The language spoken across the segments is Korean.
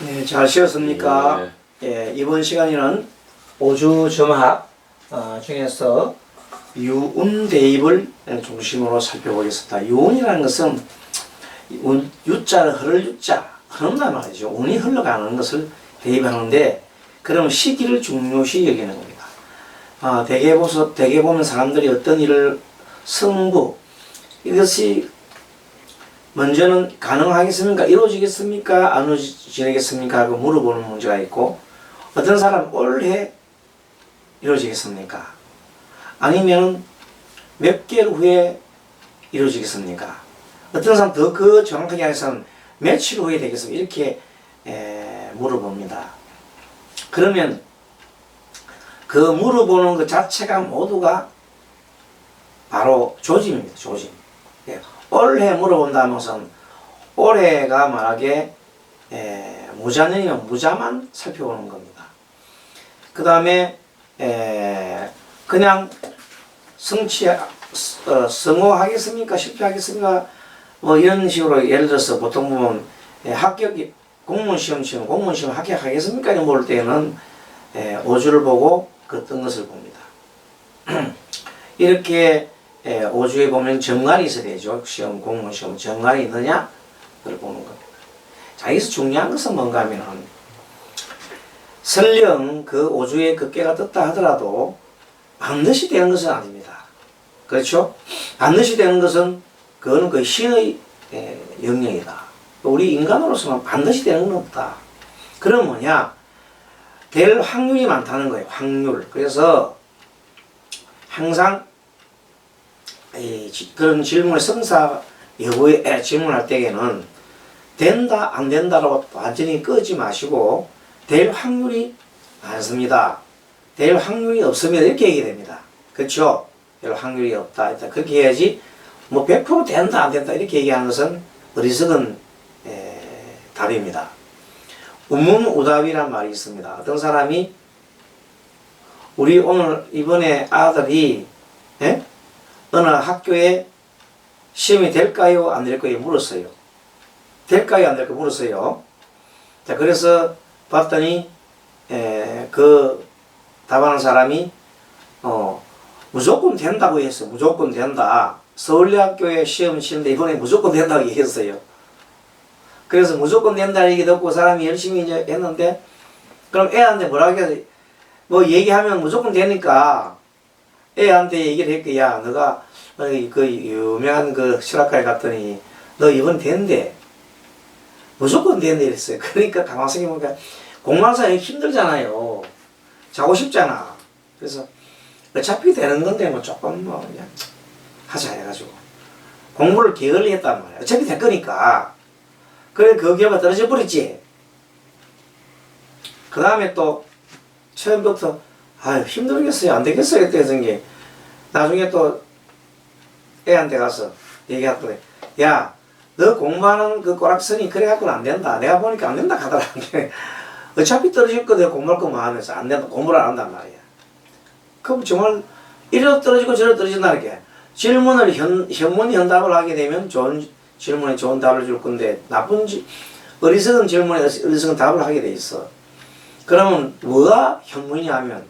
네, 잘 쉬었습니까? 예, 이번 시간에는 오주점학 중에서 유운 대입을 중심으로 살펴보겠습니다. 유운이라는 것은 유자를 흐를 유자, 흐른단 말이죠. 운이 흘러가는 것을 대입하는데, 그러면 시기를 중요시 여기는 겁니다. 대개 보면 사람들이 어떤 일을 승부, 이것이 먼저는 가능하겠습니까? 이루어지겠습니까? 안 이루어지겠습니까? 하고 물어보는 문제가 있고, 어떤 사람은 올해 이루어지겠습니까? 아니면 몇 개월 후에 이루어지겠습니까? 어떤 사람 더 그 정확하게 하서는 며칠 후에 되겠습니까? 이렇게 물어봅니다. 그러면 그 물어보는 것 자체가 모두가 바로 조짐입니다. 조짐. 올해 물어본다는 것은 올해가 만약에 무자년이면 무자만 살펴보는 겁니다. 그 다음에 그냥 성공하겠습니까? 실패하겠습니까? 뭐 이런 식으로 예를 들어서 보통 보면 공무원 시험 합격하겠습니까? 이런 볼 때는 오주를 보고 그 뜬 것을 봅니다. 이렇게 오주에 보면 정관이 있어야 되죠. 공무원 시험 정관이 있느냐? 그걸 보는 겁니다. 자, 여기서 중요한 것은 뭔가 하면은, 설령 그 오주에 그 깨가 떴다 하더라도 반드시 되는 것은 아닙니다. 그렇죠? 반드시 되는 것은 그거는 그 신의 영역이다. 우리 인간으로서는 반드시 되는 건 없다. 그럼 뭐냐? 될 확률이 많다는 거예요. 확률. 그래서 항상 그런 질문의 성사 여부에 질문할 때에는 된다 안 된다라고 완전히 끄지 마시고 될 확률이 많습니다. 될 확률이 없습니다. 이렇게 얘기됩니다. 그렇죠? 될 확률이 없다. 그렇게 해야지 뭐 100% 된다 안 된다 이렇게 얘기하는 것은 어리석은 답입니다. 우문우답이란 말이 있습니다. 어떤 사람이 우리 오늘 이번에 아들이 어느 학교에 시험이 될까요? 안 될까요? 물었어요. 될까요? 안 될까요? 물었어요. 자, 그래서 봤더니 그 답하는 사람이 무조건 된다고 했어요. 무조건 된다. 서울대학교에 시험 치는데 이번에 무조건 된다고 얘기했어요. 그래서 무조건 된다 얘기 듣고 사람이 열심히 이제 했는데, 그럼 애한테 뭐라고 해서 뭐 얘기하면 무조건 되니까 애한테 얘기를 했고, 야, 너가 그 유명한 그 실학과에 갔더니 너 이번 된대. 무조건 된대 이랬어요. 그러니까 가만히 생각해보니까 공부하면서 힘들잖아요. 자고 싶잖아. 그래서 어차피 되는 건데 뭐 조금 뭐 그냥 하자 해가지고 공부를 게을리 했단 말이야. 어차피 될 거니까. 그래 그 기회가 떨어져 버렸지. 그 다음에 또 처음부터 아유 힘들겠어요 안 되겠어요 그때 했던 게, 나중에 또 애한테 가서 얘기했더니 야 너 공부하는 그 꼬락선이 그래갖고는 안 된다. 내가 보니까 안 된다 하더라. 어차피 떨어질 거 내가 공부할 거만 하면서 안 된다. 공부를 안 한단 말이야. 그럼 정말 이리로 떨어지고 저리로 떨어진다는 게, 질문을 현문현답을 하게 되면 좋은 질문에 좋은 답을 줄 건데 어리석은 질문에 어리석은 답을 하게 돼 있어. 그러면 뭐가 현문이냐 하면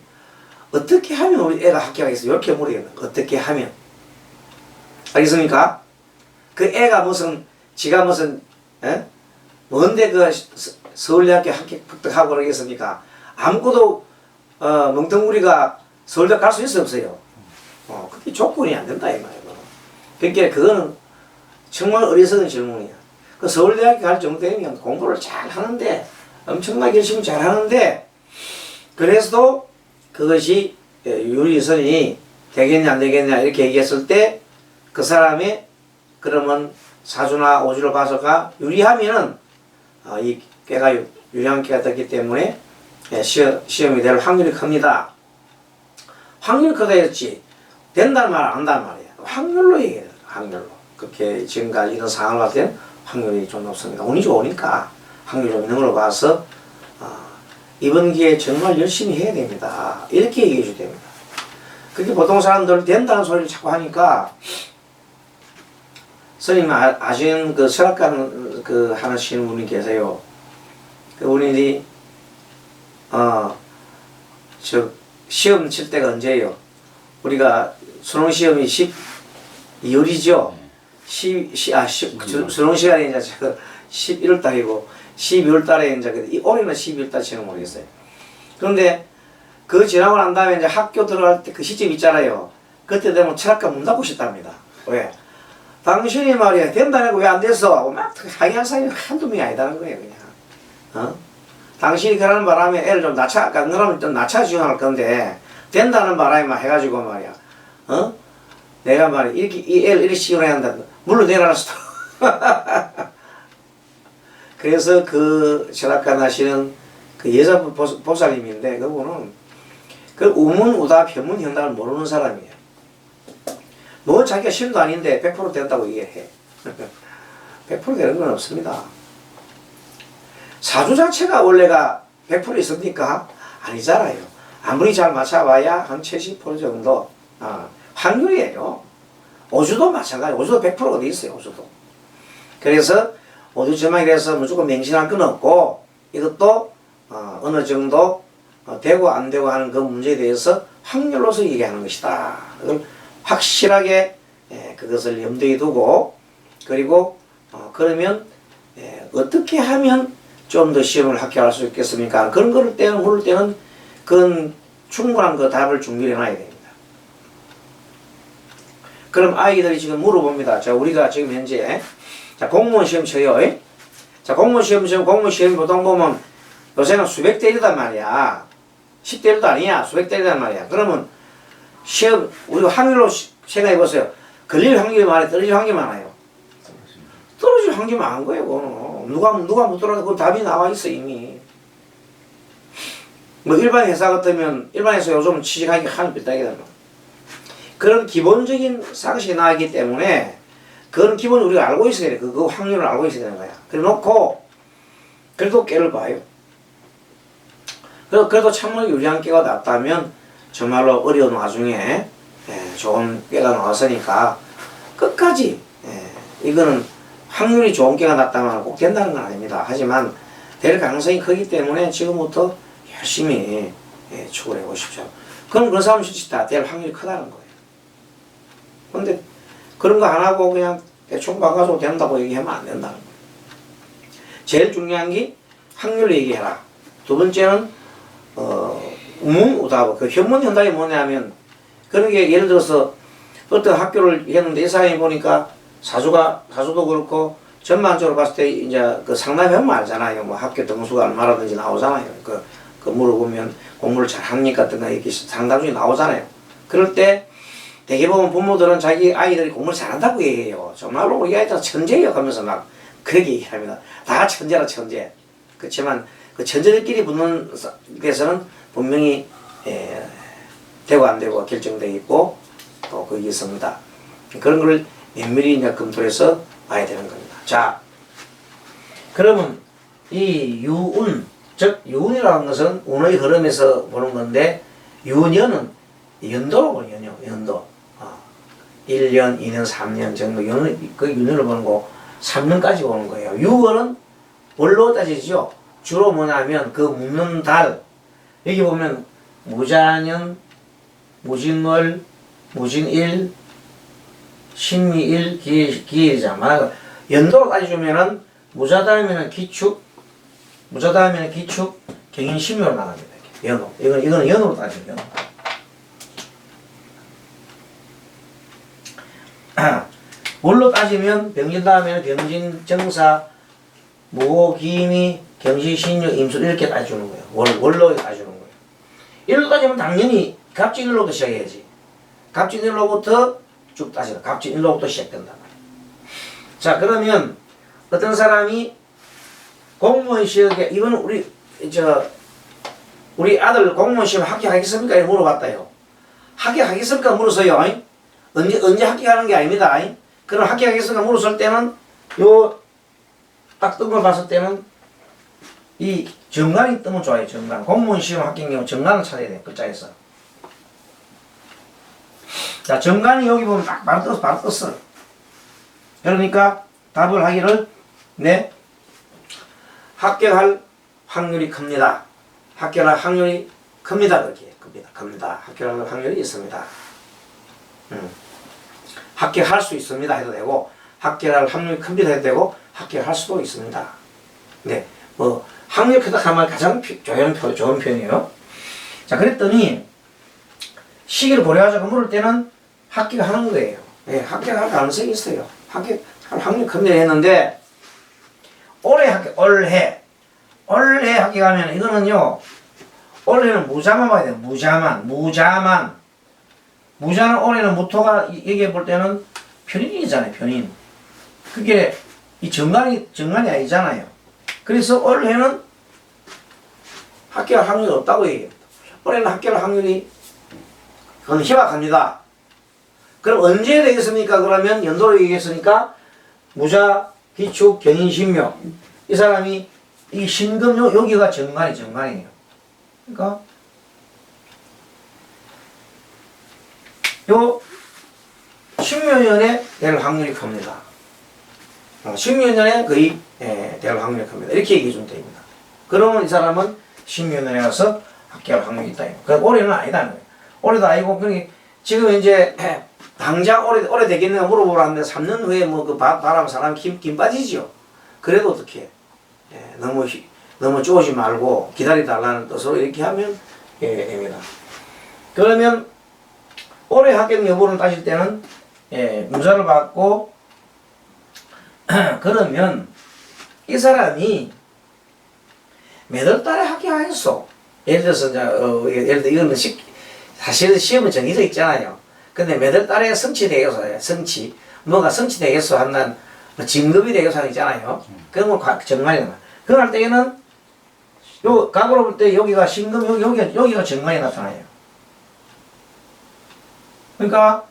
어떻게 하면 우리 애가 합격하겠어? 이렇게 물어야겠다. 어떻게 하면? 알겠습니까? 그 애가 지가 뭔데 그 서울대학교 합격하고 그러겠습니까? 아무것도 멍텅구리가 서울대 갈 수 있어 없어요? 그게 조건이 안 된다 이 말이에요. 그러니까 그거는 정말 어리석은 질문이야. 그 서울대학교 갈 정도 되면 공부를 잘 하는데, 엄청나게 열심히 잘 하는데, 그래서도 그것이 유리선이 되겠냐 안 되겠냐 이렇게 얘기했을 때 그 사람이 그러면 사주나 오주를 봐서가 유리하면은 이 깨가 유리한 깨가 떴기 때문에 시험이 될 확률이 큽니다. 확률이 크다 했지 된다는 말 안 한단 말이야. 확률로 얘기해요. 확률로. 그렇게 지금까지 이런 상황을 봤을 때 확률이 좀 높습니다. 운이 좋으니까 확률이 좀 있는 걸로 봐서 이번 기회에 정말 열심히 해야 됩니다. 이렇게 얘기해 줘야 됩니다. 그렇게 보통 사람들 된다는 소리를 자꾸 하니까, 선생님 아시는 그 철학관 하시는 분이 계세요. 그 우리 저 시험 칠 때가 언제예요? 우리가 수능 시험이 12월이죠. 수능 시간이 이제 11월 달이고 12월 달에 이제 올해는 12월 달치는 모르겠어요. 그런데 그 지나고 난 다음에 이제 학교 들어갈 때 그 시점 있잖아요. 그때 되면 철학과 문 닫고 싶답니다. 왜? 당신이 말이야 된다고 왜 안 됐어? 막 항의한 사람이 한두 명이 아니다는 거예요, 그냥. 당신이 그러는 바람에 애를 좀 그러면 좀 낮춰 지원할 건데 된다는 바람에 막 해가지고 말이야. 내가 말이야 이렇게 이 애를 이렇게 지원해야 한다. 물론 내려놨어. 그래서 그 철학가 나시는 그 여자 보살님인데 그분은 그 우문우답 현문현답을 모르는 사람이에요. 뭐 자기가 신도 아닌데 100% 된다고 얘기해. 100% 되는 건 없습니다. 사주 자체가 원래가 100% 있습니까? 아니잖아요. 아무리 잘 맞춰봐야 한 70% 정도 확률이에요. 오주도 마찬가지. 오주도 100% 어디 있어요. 오주도. 그래서 오주지망이 돼서 무조건 맹신할 건 없고 이것도 어느 정도 되고 안 되고 하는 그 문제에 대해서 확률로서 얘기하는 것이다. 그걸 확실하게 그것을 염두에 두고 그리고 그러면 어떻게 하면 좀 더 시험을 합격할 수 있겠습니까? 그런 거를 물을 때는 그건 충분한 그 답을 준비해 놔야 됩니다. 그럼 아이들이 지금 물어봅니다. 자, 우리가 지금 현재 자, 공무원 시험 쳐요. 자, 공무원 시험 보통 보면 요새는 수백 대이단 말이야. 10대일도 아니야. 수백 대이단 말이야. 그러면 시험 우리가 확률로 생각해 보세요. 걸릴 확률이 많아요. 떨어질 확률이 많아요. 떨어질 확률이 많은 거예요. 그거는. 누가 못 떨어져 그 답이 나와 있어 이미. 뭐 일반 회사 같으면 일반 회사 요즘 취직하기 한이 비싸게 그런 기본적인 상식이 나왔기 때문에 그런 기본 우리가 알고 있어야 돼. 그 확률을 알고 있어야 되는 거야. 그래 놓고 그래도 깨를 봐요. 그래도 참으로 유리한 깨가 났다면 정말로 어려운 와중에 좋은 깨가 나왔으니까 끝까지 이거는 확률이 좋은 깨가 났다면 꼭 된다는 건 아닙니다. 하지만 될 가능성이 크기 때문에 지금부터 열심히 추구해 보십시오. 그럼 그런 사람은 실제 다 될 확률이 크다는 거예요. 근데 그런 거 안 하고 그냥 대충 봐가지고 된다고 얘기하면 안 된다는 거예요. 제일 중요한 게 확률 얘기해라. 두 번째는 우문우답. 그 현문현답이 뭐냐면 그런 게 예를 들어서 어떤 학교를 했는데 이 사람이 보니까 사주도 그렇고 전반적으로 봤을 때 이제 그 상담해보면 알잖아요. 뭐 학교 등수가 얼마라든지 나오잖아요. 그 물어보면 공부를 잘합니까? 등가 이렇게 상담 중에 나오잖아요. 그럴 때 대개 보면 부모들은 자기 아이들이 공부를 잘한다고 얘기해요. 정말로 우리 아이들 천재예요 하면서 막 그렇게 얘기합니다. 다 천재라 천재. 그렇지만 그 천재들끼리 붙는 데서는 분명히 되고 안 되고 결정되어 있고 또 그게 있습니다. 그런 걸 면밀히 이제 검토를 해서 봐야 되는 겁니다. 자, 그러면 이 유운, 즉 유운이라는 것은 운의 흐름에서 보는 건데 유년은 연도로 보는 연도. 1년, 2년, 3년 정도 그 유년을 보는 거 3년까지 보는 거예요. 6월은 월로 따지죠. 주로 뭐냐면 그 묻는 달 여기 보면 무자년, 무진월, 무진일, 신미일, 기일이잖아. 연도로 따지면은 무자 다음에는 기축, 경인신묘로 나갑니다. 연호. 이거는 연호로 따지면. 월로 따지면 병진 다음에는 병진, 정사, 무, 기미, 경시, 신유, 임수 이렇게 따지는 거예요. 월로 따지는 거예요. 일로 따지면 당연히 갑진일로부터 시작해야지. 갑진일로부터 쭉 따지다. 갑진일로부터 시작된단 말이에요. 자, 그러면 어떤 사람이 공무원 시험에 이거는 우리 아들 공무원 시험 합격하겠습니까? 이렇게 물어봤다요. 합격하겠습니까? 물어서요. 언제 합격하는 게 아닙니다. 그럼 합격하겠습니까? 물었을 때는 딱 뜬 걸 봤을 때는 이 정관이 뜨면 좋아요. 정관. 공무원 시험 합격 경우 정관을 찾아야 돼. 글자에서. 자, 정관이 여기 보면 딱 바로 떴어. 그러니까 답을 하기를 합격할 확률이 큽니다. 합격할 확률이 큽니다. 그렇게 큽니다. 합격할 확률이 있습니다. 합격할 수 있습니다 해도 되고 합격할 확률이 큽니다 해도 되고 합격할 수도 있습니다. 네, 뭐 확률 크다 하면 가장 좋은 표현이에요. 자, 그랬더니 시기를 고려하자고 물을 때는 합격하는 거예요. 네, 합격할 가능성이 있어요. 합격할 확률이 큽니다 했는데 올해 합격하면 이거는요, 올해는 무자만 봐야 돼요. 무자만. 무자는 올해는 모토가 얘기해 볼 때는 편인이잖아요. 편인. 그게 이 정관이 아니잖아요. 그래서 올해는 합격할 확률이 없다고 얘기합니다. 올해는 합격할 확률이 그건 희박합니다. 그럼 언제 되겠습니까? 그러면 연도로 얘기했으니까 무자, 기축, 견인, 신묘. 이 사람이 이 신금 여기가 정관이에요. 그러니까 요 신묘년에 될 확률이 큽니다. 신묘년에 거의 될 확률이 큽니다. 이렇게 얘기해 주면 됩니다. 그러면 이 사람은 신묘년에 가서 합격할 확률이 있다. 그러니까 올해는 아니다는 거예요. 올해도 아니고 지금 이제 당장 올해 되겠는가 물어보라는데 3년 후에 뭐 그 바람 사람 김 빠지지요. 그래도 어떻게 너무 쪼지 말고 기다려달라는 뜻으로 이렇게 하면 됩니다. 그러면 올해 합격 여부를 따질 때는 문자를 받고 그러면 이 사람이 몇 월 달에 합격하겠어? 예를 들어서 예를 들어 이거는 사실은 시험은 정해져 있잖아요. 근데 몇 월 달에 성취되겠어? 뭐가 성취되겠어? 한난 진급이 되겠어 하잖아요. 그러면 정관이다. 그럴 때에는 요 각으로 볼 때 여기가 신금 여기가 정관이 나타나요. 그러니까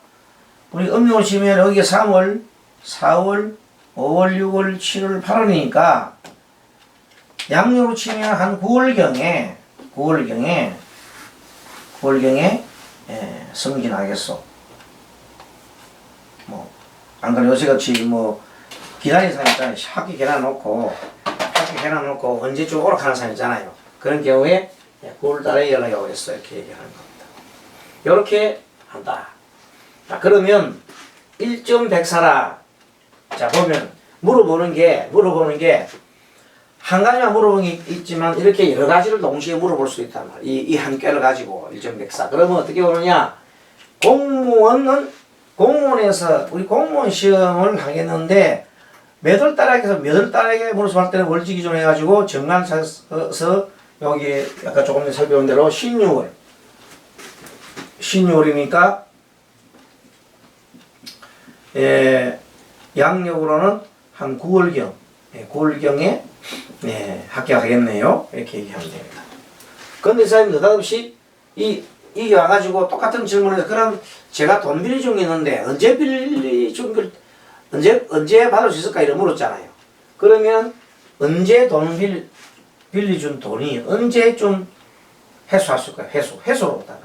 우리 음력을 치면 여기가 3월, 4월, 5월, 6월, 7월, 8월이니까 양력으로 치면 한 9월경에 성진하겠어. 뭐 안 그래 요새같이 뭐 기다리는 사람 있잖아요. 학교 해놔놓고 언제쯤 오락하는 사람 있잖아요. 그런 경우에 9월달에 연락이 오겠어 이렇게 얘기하는 겁니다. 이렇게 한다. 자, 그러면 1.104라. 자, 보면 물어보는 게 한 가지만 물어보는 게 있지만 이렇게 여러 가지를 동시에 물어볼 수 있단 말이야. 이 한 꾀를 가지고 1.104. 그러면 어떻게 보느냐? 공무원에서 우리 공무원 시험을 하겠는데 몇 월 달에 물어서 할 때는 월지 기준 해가지고 정관 찾아서 여기 아까 조금 전에 살펴본 대로 16월이니까 양력으로는 한 9월경에 합격하겠네요. 이렇게 얘기하면 됩니다. 그런데 이 사람이 느닷없이 이게 와가지고 똑같은 질문을 해서 그럼 제가 돈 빌려준 게 있는데 언제 빌려준 걸 언제 받을 수 있을까 이런 물었잖아요. 그러면 언제 돈 빌려준 돈이 언제쯤 회수할 수 있을까요? 회수로 오다가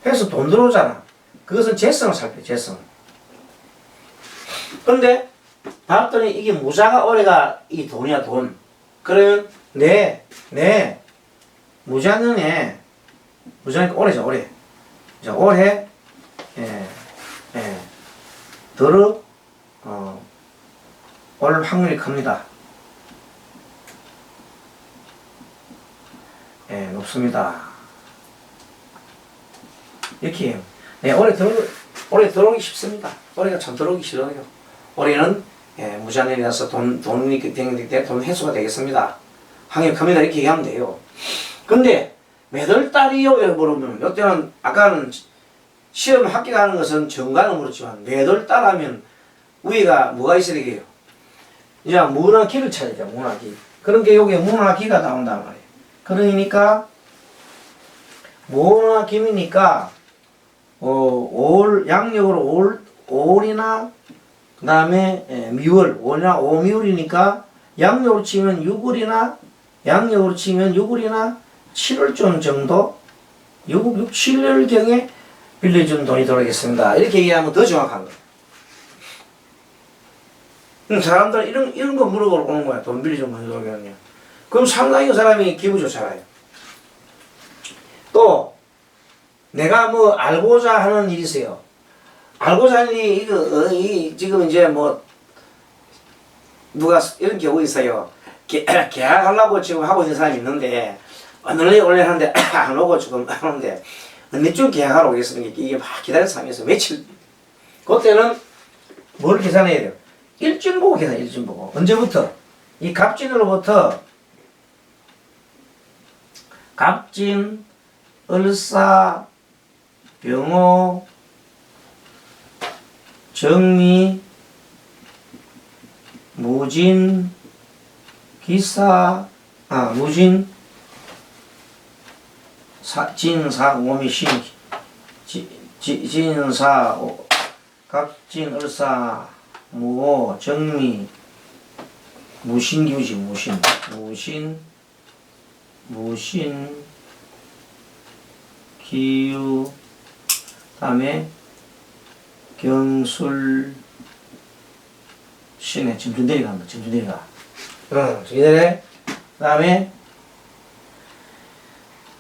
회수 돈 들어오잖아. 그것은 재성을 살펴요. 재성. 근데 봤더니 이게 무자가 올해가 이 돈이야 돈. 그러면 무자니까 올해죠 올해. 자 올해 올 확률이 큽니다. 높습니다. 이렇게 해요. 올해 들어오기 쉽습니다. 올해가 참 들어오기 싫어요. 올해는 무자년이라서 돈이 되기 때문에 돈 회수가 되겠습니다. 확률이 큽니다. 이렇게 얘기하면 돼요. 근데 몇 월 달이요? 물어보면 이때는 아까는 시험 합격하는 것은 정관은 그렇지만 몇 월 달 하면 위에가 뭐가 있어야 되게요? 이제 문화기를 찾아야 돼요. 문화기. 그런 게 여기에 문화기가 나온단 말이에요. 그러니까 문화기니까 양력으로 5월이나 그 다음에 미월, 5미월이니까 양력으로 치면 6월이나 7월쯤 정도 6, 7월경에 빌려준 돈이 들어오겠습니다. 이렇게 얘기하면 더 정확한 거예요. 사람들은 이런 거 물어보러 오는 거야. 돈 빌려준 돈이 들어오겠냐. 그럼 상당히 그 사람이 기분 좋잖아요. 또 내가 뭐 알고자 하는 일이 있어요. 알고자 하는 일이 이거 지금 이제 뭐 누가 이런 경우 있어요. 계약하려고 지금 하고 있는 사람이 있는데 오늘 원래 하는데 안 오고 지금 하는데 언제쯤 계약하러 오겠습니까? 이게 막 기다리는 사람이 있어요. 며칠. 그때는 뭘 계산해야 돼요? 일진 보고 계산, 일진 보고. 언제부터? 이 갑진으로부터 갑진, 을사, 병호, 정미, 무진, 기사, 무진, 진사, 오미, 신, 진사, 갑진, 을사, 무호, 정미, 무신기우지, 무신, 기유, 다음에 경술, 신에 점점 내려간다. 점점 내려가. 이래. 다음에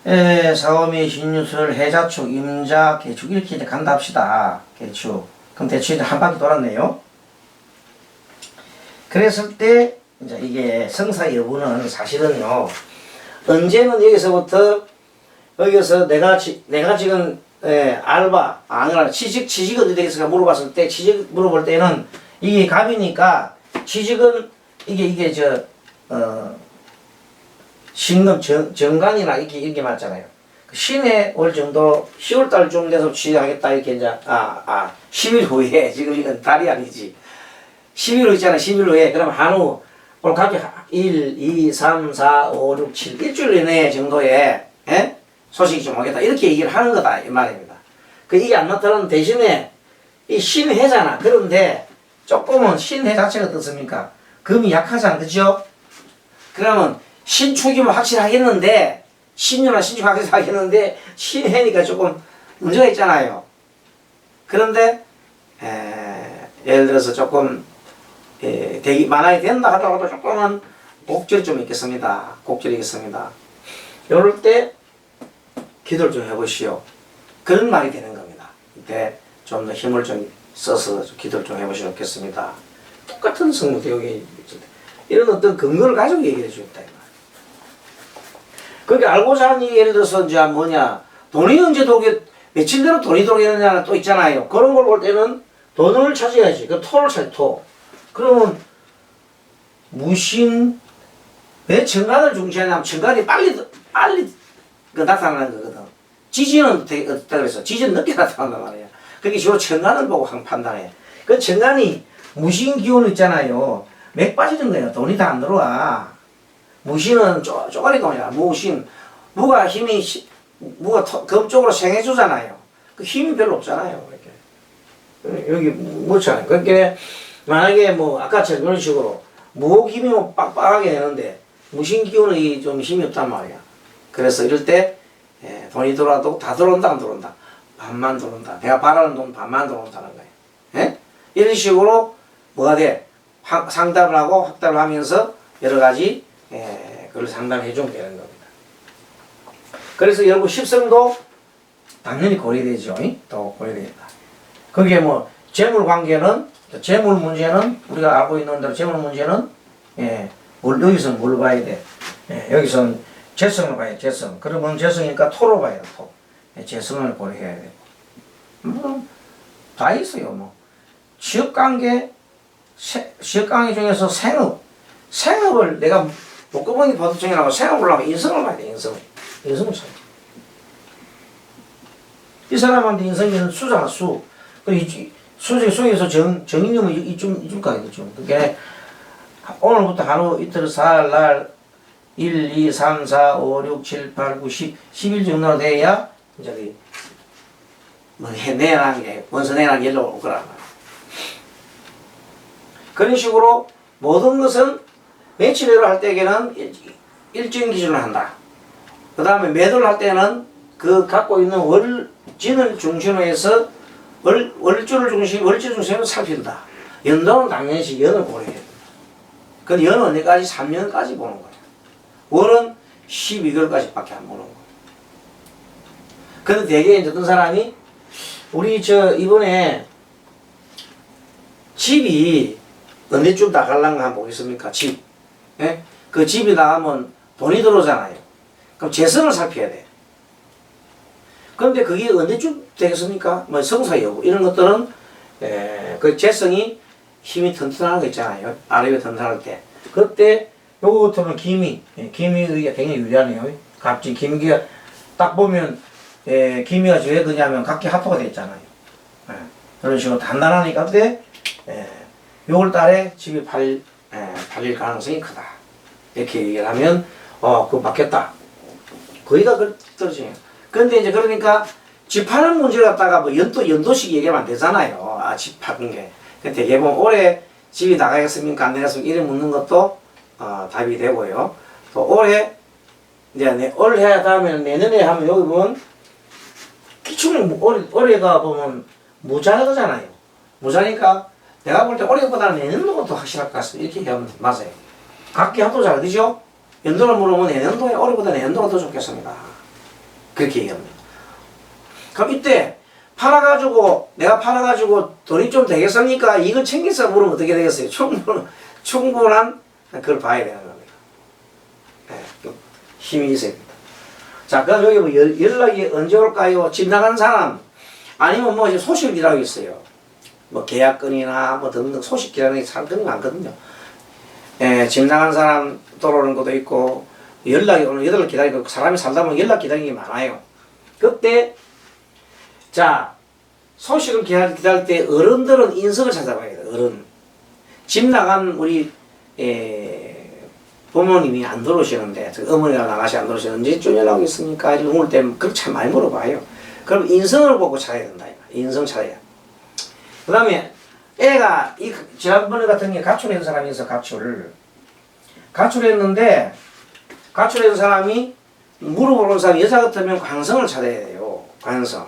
사오미, 신유술, 해자축, 임자, 개축 이렇게 이제 간다 합시다. 개축. 그럼 대충 이제 한 바퀴 돌았네요. 그랬을 때 이제 이게 성사 여부는 사실은요. 언제는 여기서 내가 지금 알바, 취직 어디 되겠을까 물어봤을 때, 취직 물어볼 때는 이게 갑이니까 취직은 이게 신금 정관이나 이렇게 맞잖아요. 신해 올 정도 10월달쯤 돼서 취직하겠다 이렇게 이제 10일 후에 지금 이건 달이 아니지. 10일 후 있잖아. 10일 후에 그럼 한우 오늘 각기 1, 2, 3, 4, 5, 6, 7 일주일 이내 정도에 소식이 좀 오겠다 이렇게 얘기를 하는 거다 이 말입니다. 이게 안 나타나는 대신에 이 신해잖아. 그런데 조금은 신해 자체가 어떻습니까? 금이 약하잖아. 그죠? 그러면 신축이면 확실하겠는데 신유나 신축 확실하겠는데 신해니까 조금 문제가 있잖아요. 그런데 예를 들어서 조금 대기 만약에 된다 하더라도 조금은 곡절이 좀 있겠습니다. 곡절이 있겠습니다. 이럴 때 기도를 좀 해보시오. 그런 말이 되는 겁니다. 이때 좀 더 힘을 좀 써서 기도를 좀 해보시면 좋겠습니다. 똑같은 성무대역에 이런 어떤 근거를 가지고 얘기해 주겠다. 그렇게 알고자 하는 얘기 예를 들어서 이제 돈이 언제 들어오게, 며칠 전에 돈이 들어오겠느냐는 또 있잖아요. 그런 걸 볼 때는 돈을 찾아야지. 그 토를 찾아, 토. 그러면 무신, 왜 정관을 중시하냐면 정관이 빨리 나타나는 거거든. 지지는 되게 어떻다 그래서 지지는 늦게 나타난단 말이야. 그게 주로 정관을 보고 판단해. 그 정관이 무신 기운 있잖아요. 맥 빠지는 거예요. 돈이 다 안 들어와. 무신은 쪼가리 돈이야. 무가 금 쪽으로 생해주잖아요. 그 힘이 별로 없잖아요. 이렇게. 여기 못잖아요. 그러니까 만약에 아까처럼 이런 식으로 무옥 힘이 빡빡하게 되는데 무신 기운이 좀 힘이 없단 말이야. 그래서 이럴 때 돈이 들어와도 다 들어온다 안 들어온다. 반만 들어온다. 내가 바라는 돈 반만 들어온다는 거예요. 이런 식으로 뭐가 돼? 상담을 하고 확답을 하면서 여러 가지 그걸 상담해 주면 되는 겁니다. 그래서 여러분 십성도 당연히 고려되죠. 또 고려됩니다. 그게 재물 관계는 재물 문제는 우리가 알고 있는 대로 재물 문제는 여기서 뭘 봐야 돼? 여기서는 재성을 봐야 돼. 재성. 그러면 재성이니까 토로 봐야 돼. 토. 재성을 고려해야 돼. 다 있어요. 지역관계 중에서 생업을 내가 목구멍이 버튼증이라고 생업을 하면 인성을 봐야 돼. 인성을 찾아. 이 사람한테 인성이 수잖아. 수. 수에서 정인이면 이쯤 가겠죠. 그게 오늘부터 하루 이틀 사흘 날 1, 2, 3, 4, 5, 6, 7, 8, 9, 10, 10일 정도 돼야 이제 내라는 게 원서 내라는 게 일로 올 거란 말이야. 그런 식으로 모든 것은 매치례로 할 때에는 일정 기준을 한다. 그 다음에 매도를 할 때는 그 갖고 있는 월진을 중심으로 해서 월주를 중심으로 살핀다. 연도는 당연히 연을 고려해야 된다. 그 연은 언제까지? 3년까지 보는 거야. 월은 12개월까지밖에 안 보는 거. 근데 대개 이제 어떤 사람이 우리 이번에 집이 언제쯤 나갈랑가 한번 보겠습니까? 집. 예? 그 집이 나가면 돈이 들어오잖아요. 그럼 재성을 살펴야 돼. 그런데 그게 언제쯤 되겠습니까? 뭐 성사 여부 이런 것들은 그 재성이 힘이 튼튼한 거 있잖아요. 아래에 튼튼할 때. 그때 요거 같으면 기미의가 굉장히 유리하네요. 갑진 기미가 딱 보면 기미가 왜 그냐면 각기 합토가 되어 있잖아요. 그런 식으로 단단하니까 그때 6월 달에 집이 팔릴 가능성이 크다. 이렇게 얘기를 하면 그거 맞겠다. 거의 다 떨어져요. 그런데 이제 그러니까 집 파는 문제를 갖다가 뭐 연도씩 얘기하면 안 되잖아요. 집 파는 게. 대개보면 올해 집이 나가겠습니까? 안 나가겠습니까? 이래 묻는 것도 답이 되고요. 또 올해 이제 올해 다음에 내년에 하면 여기 보면 기축은 올해가 보면 무자잖아요. 무자니까 내가 볼 때 올해보다는 내년도가 더 확실할 것 같습니다. 이렇게 얘기하면 맞아요. 각기 하도 잘 되죠? 연도를 물으면 내년도에 올해보다 내년도가 더 좋겠습니다. 그렇게 얘기합니다. 그럼 이때 내가 팔아가지고 돈이 좀 되겠습니까? 이걸 챙겨서 물으면 어떻게 되겠어요? 충분한 그걸 봐야 되는 겁니다. 힘이 있어야 됩니다. 자, 그럼 여기 뭐 연락이 언제 올까요? 집 나간 사람, 아니면 뭐 소식을 기다리고 있어요. 뭐 계약건이나 뭐 등등 소식 기다리는 게 참 그런 거 많거든요. 집 나간 사람 들어오는 것도 있고, 연락이 오는 연락을 기다리고, 사람이 살다 보면 연락 기다리는 게 많아요. 그때, 자, 소식을 기다릴 때 어른들은 인성을 찾아봐야 돼요. 어른. 집 나간 우리 부모님이 안 들어오시는데, 어머니가 나가시 안 들어오시는데 언제쯤 연락 오겠습니까? 이렇게 물 때 그렇게 참 많이 물어봐요. 그럼 인성을 보고 찾아야 된다. 인성 찾아야. 그 다음에 애가 지난번에 같은 게 가출한 사람이 있어. 가출했는데 가출한 사람이 물어보는 사람이 여자 같으면 관성을 찾아야 돼요. 관성.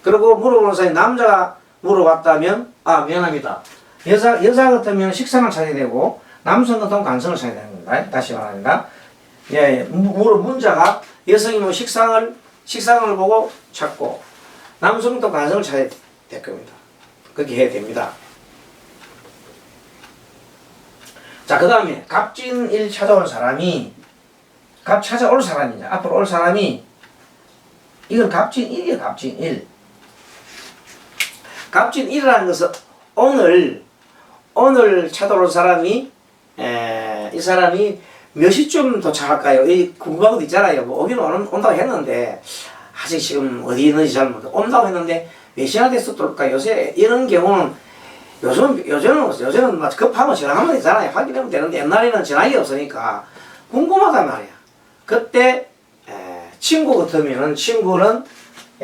그리고 물어보는 사람이 남자가 물어봤다면 미안합니다. 여자 같으면 식상을 찾아야 되고 남성 같으면 관성을 찾아야 되는 겁니다. 다시 말합니다. 문자가 여성이면 식상을 보고 찾고 남성도 관성을 찾아야 될 겁니다. 그렇게 해야 됩니다. 자, 그 다음에 갑진일 찾아올 사람이 찾아올 사람이냐 앞으로 올 사람이 이건 갑진일이에요. 갑진일이라는 것은 오늘 찾아올 사람이 이 사람이 몇 시쯤 도착할까요? 이 궁금한 것도 있잖아요. 뭐 오긴 온다고 했는데 아직 지금 어디 있는지 잘 모르겠고 온다고 했는데 몇 시나 됐어 또 올까? 요새 이런 경우는 요즘은 막 급하면 전화하면 되잖아요. 확인하면 되는데 옛날에는 전화기 없으니까 궁금하단 말이야. 그때 친구 같으면은 친구는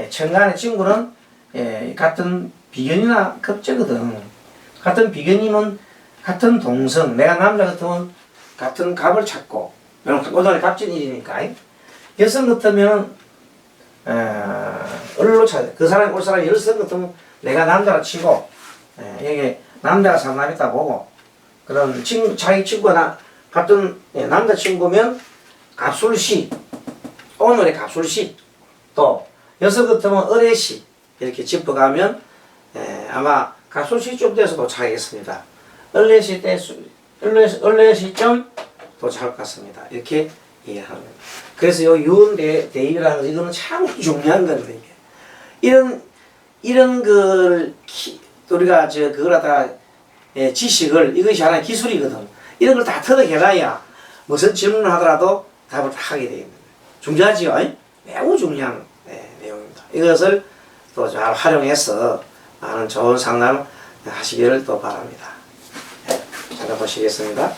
천간의 친구는 같은 비견이나 급제거든. 같은 비견이면 같은 동성, 내가 남자 같으면 같은 갑을 찾고 오늘 갑진일이니까 여성 같으면 을로 찾아. 그 사람이 올 사람이 여성 같으면 내가 남자라 치고 여기 남자가 상남했다 보고 그런 자기 친구가 같은 남자친구면 갑술시 오늘의 갑술시 또 여성 같으면 을의시 이렇게 짚어가면 아마 갑술시쯤 돼서 도착하겠습니다. 을의시쯤 도착할 것 같습니다. 이렇게 이해하는 겁니다. 그래서 요 유언대입이라는 거 이거는 참 중요한 건데 이런 걸 우리가 그걸 갖다가 지식을 이것이 하나의 기술이거든. 이런 걸 다 터득해놔야 무슨 질문을 하더라도 답을 다 하게 되어 있는 거예요. 중요하지요? 매우 중요한 내용입니다. 이것을 또 잘 활용해서 많은 좋은 상담 하시기를 또 바랍니다. 잘 보시겠습니다.